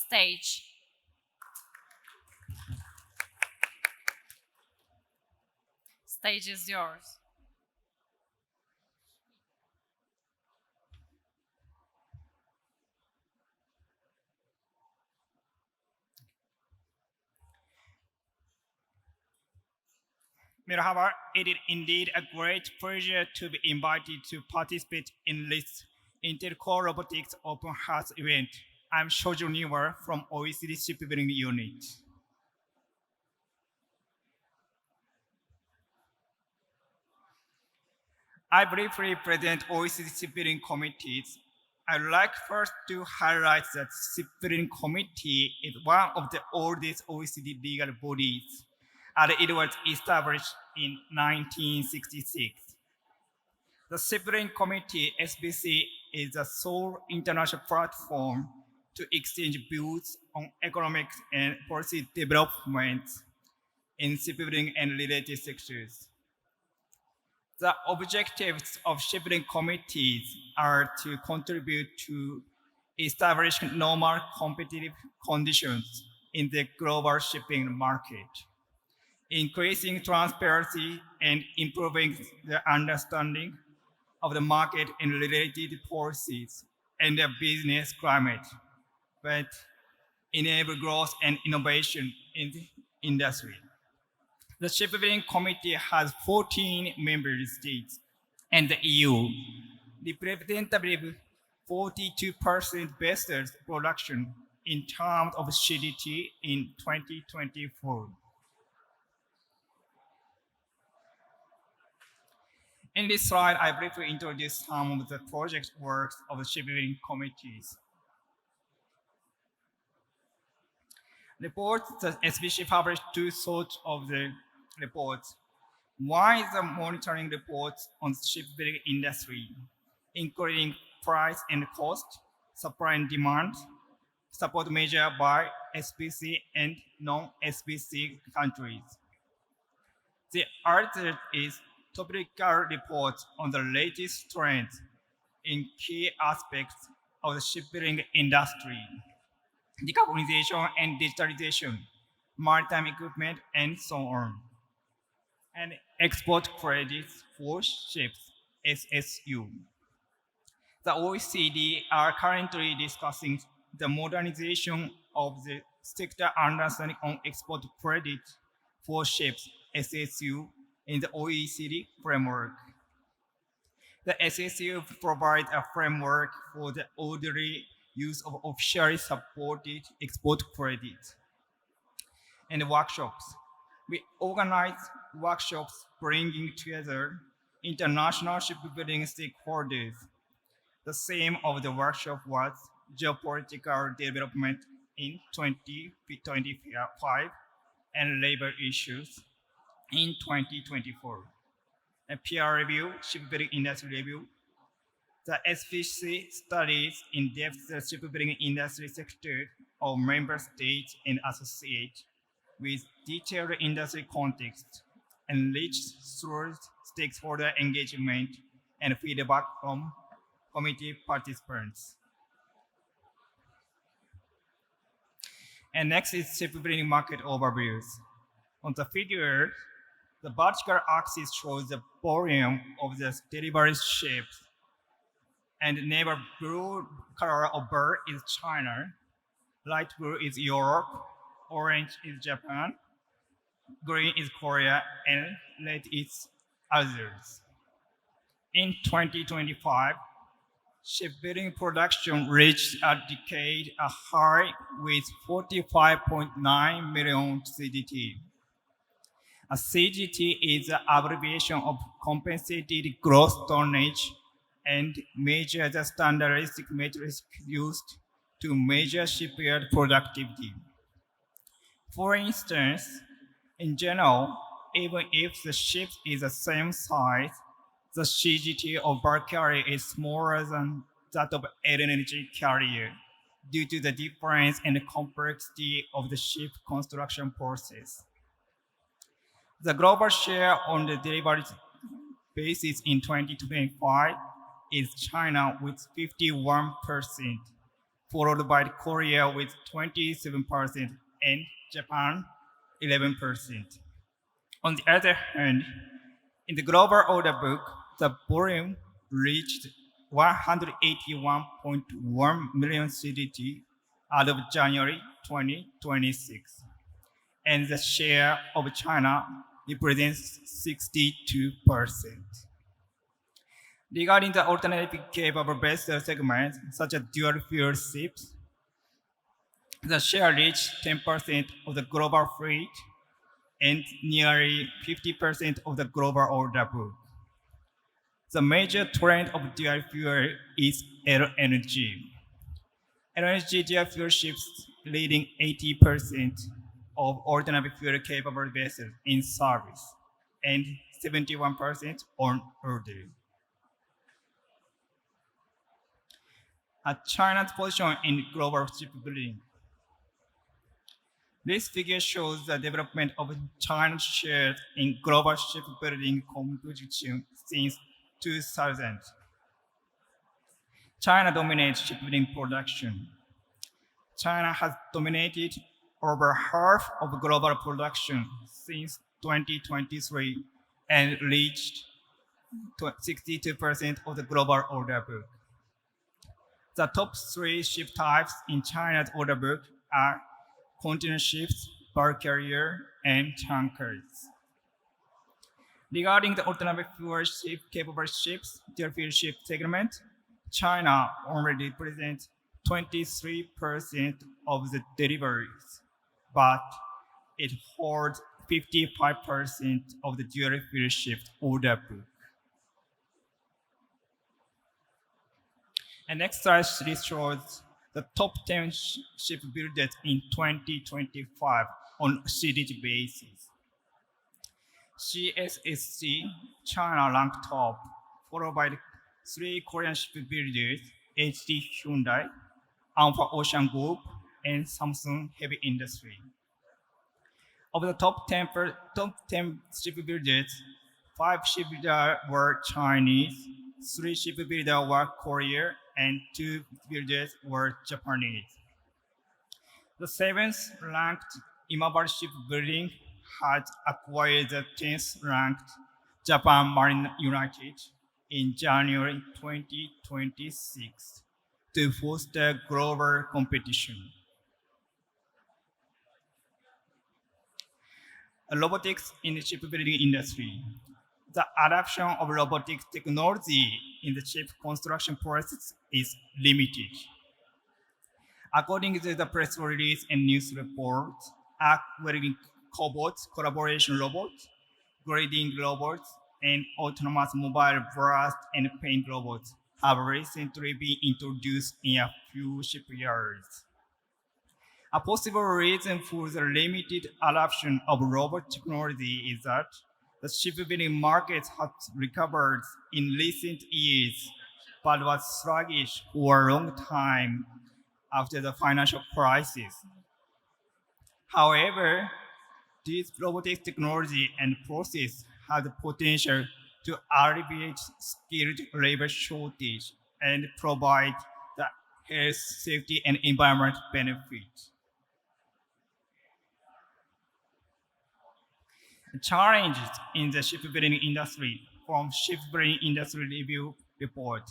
stage. Stage is yours. Merhaba, it is indeed a great pleasure to be invited to participate in this Intercore Robotics Open House event. I'm Shorijo NIWA from OECD Shipbuilding Unit. I briefly present OECD Shipbuilding Committees. I'd like first to highlight that Shipbuilding Committee is one of the oldest OECD legal bodies, and it was established in 1966. The Shipbuilding Committee, SBC, is the sole international platform to exchange views on economic and policy developments in shipbuilding and related sectors. The objectives of shipbuilding committees are to contribute to establishing normal competitive conditions in the global shipping market, increasing transparency and improving the understanding of the market and related policies and the business climate, but enable growth and innovation in the industry. The Shipbuilding Committee has 14 member states, and the EU, representative 42% boosted production in terms of GDP in 2024. In this slide, I briefly introduce some of the project works of the shipbuilding committees. Reports, the SBC published two sorts of the reports. One is the monitoring reports on the shipbuilding industry, including price and cost, supply and demand, support measured by SBC and non-SBC countries. The other is topical reports on the latest trends in key aspects of the shipbuilding industry, decarbonization and digitalization, maritime equipment, and so on, and export credits for ships, SSU. The OECD are currently discussing the modernization of the sector understanding on export credit for ships, SSU, in the OECD framework. The SSU provides a framework for the orderly use of officially supported export credit. And workshops. We organize workshops bringing together international shipbuilding stakeholders. The theme of the workshop was geopolitical development in 2025 and labor issues in 2024. A peer review, shipbuilding industry review. The SPC studies in depth the shipbuilding industry sector of member states and associates with detailed industry context, enriched through stakeholder engagement and feedback from committee participants. And next is shipbuilding market overviews. On the figure, the vertical axis shows the volume of the delivery ships, and navy blue color of bird is China, light blue is Europe, orange is Japan, green is Korea, and red is others. In 2025, shipbuilding production reached a decade high with 45.9 million CGT. A CGT is the abbreviation of compensated gross tonnage and measures the standardistic metrics used to measure shipyard productivity. For instance, in general, even if the ship is the same size, the CGT of bulk carrier is smaller than that of LNG carrier due to the difference in the complexity of the ship construction process. The global share on the delivery basis in 2025 is China with 51%, followed by Korea with 27% and Japan 11%. On the other hand, in the global order book, the volume reached 181.1 million CDT as of January 2026, and the share of China represents 62%. Regarding the alternative capable vessel segments, such as dual fuel ships, the share reached 10% of the global fleet and nearly 50% of the global order book. The major trend of dual fuel is LNG. LNG dual fuel ships leading 80% of ordinary fuel capable vessels in service and 71% on order. China's position in global shipbuilding. This figure shows the development of China's share in global shipbuilding composition since 2000. China dominates shipbuilding production. China has dominated over half of global production since 2023 and reached 62% of the global order book. The top three ship types in China's order book are container ships, bulk carrier, and tankers. Regarding the alternative fuel ship capable ships, dual fuel ship segment, China already represents 23% of the deliveries, but it holds 55% of the dual fuel ship order book. And next slide shows the top 10 shipbuilders in 2025 on CDG basis. CSSC, China ranked top, followed by the three Korean shipbuilders, HD Hyundai, Alpha Ocean Group, and Samsung Heavy Industry. Of the top 10 shipbuilders, 5 shipbuilders were Chinese, 3 shipbuilders were Korean, and 2 builders were Japanese. The 7th ranked Imabari Shipbuilding had acquired the 10th ranked Japan Marine United in January 2026 to foster global competition. Robotics in the shipbuilding industry. The adoption of robotics technology in the ship construction process is limited. According to the press release and news reports, arc welding cobots, collaboration robots, grading robots, and autonomous mobile blast and paint robots have recently been introduced in a few shipyards. A possible reason for the limited adoption of robot technology is that the shipbuilding market has recovered in recent years, but was sluggish for a long time after the financial crisis. However, this robotic technology and process have the potential to alleviate skilled labor shortage and provide the health, safety, and environment benefits. Challenges in the shipbuilding industry from Shipbuilding Industry Review Report.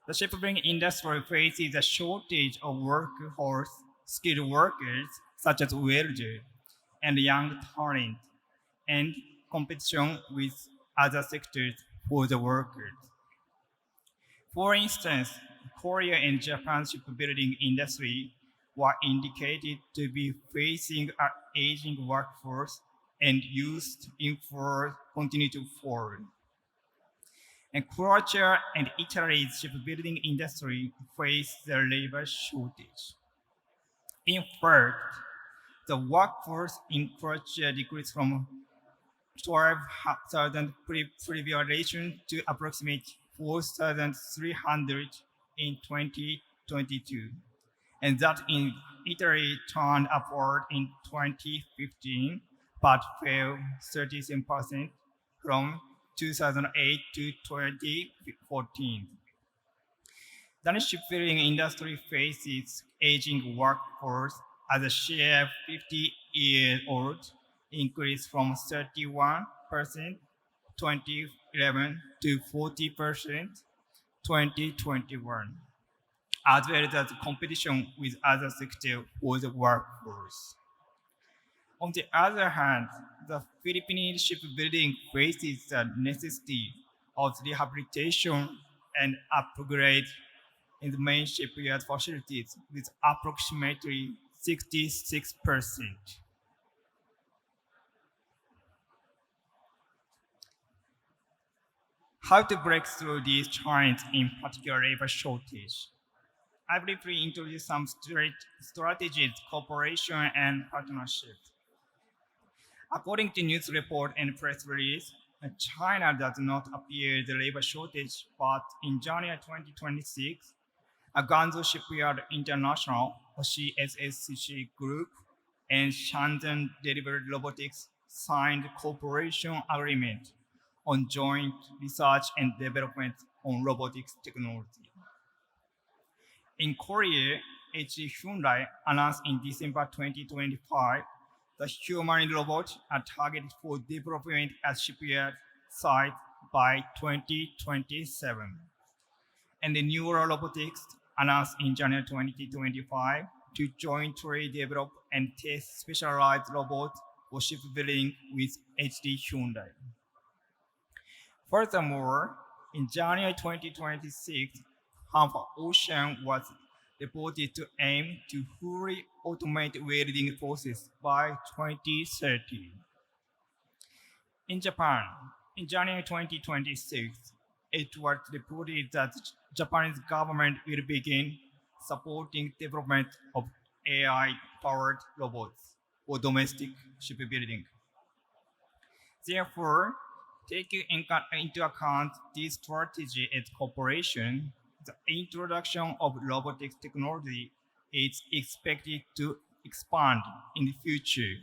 The shipbuilding industry faces a shortage of workforce, skilled workers such as welders and young talent, and competition with other sectors for the workers. For instance, Korea and Japan's shipbuilding industry were indicated to be facing an aging workforce and used inflows continue to fall. And Croatia and Italy's shipbuilding industry face the labor shortage. In fact, the workforce in Croatia decreased from 12,000 previous to approximately 4,300 in 2022, and that in Italy turned upward in 2015 but fell 37% from 2008 to 2014. The shipbuilding industry faces aging workforce as a share of 50-year-old increased from 31% 2011 to 40% 2021, as well as the competition with other sectors for the workforce. On the other hand, the Philippine shipbuilding faces the necessity of rehabilitation and upgrade in the main shipyard facilities with approximately 66%. How to break through these challenges, in particular labor shortage? I briefly introduce some strategies, cooperation, and partnerships. According to news report and press release, China does not appear the labor shortage, but in January 2026, a Ganzhou Shipyard International, or CSSC Group, and Shenzhen Delivered Robotics signed cooperation agreement on joint research and development on robotics technology. In Korea, HD Hyundai announced in December 2025 the humanoid robot are targeted for development at shipyard site by 2027. And the Neural Robotics announced in January 2025 to jointly develop and test specialized robots for shipbuilding with HD Hyundai. Furthermore, in January 2026, Hanwha Ocean was reported to aim to fully automate welding process by 2030. In Japan, in January 2026, it was reported that the Japanese government will begin supporting development of AI-powered robots for domestic shipbuilding. Therefore, taking into account this strategy and cooperation, the introduction of robotics technology is expected to expand in the future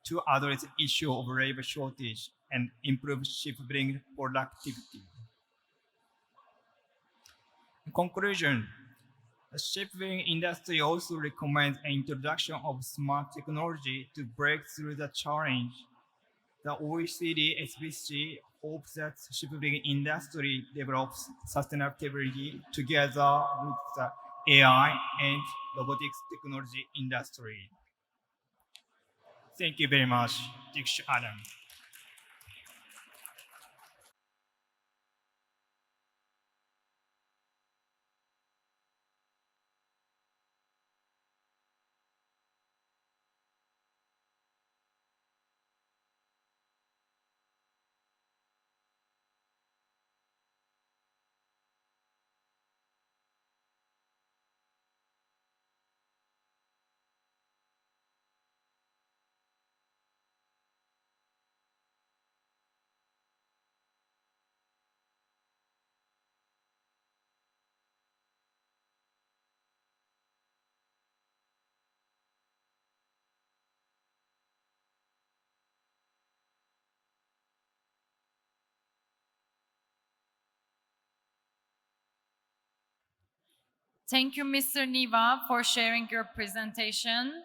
to address the issue of labor shortage and improve shipbuilding productivity. In conclusion, the shipbuilding industry also recommends an introduction of smart technology to break through the challenge. The OECD especially hopes that shipbuilding industry develops sustainability together with the AI and robotics technology industry. Thank you very much, Diksha Adam. Thank you, Mr. Niwa, for sharing your presentation.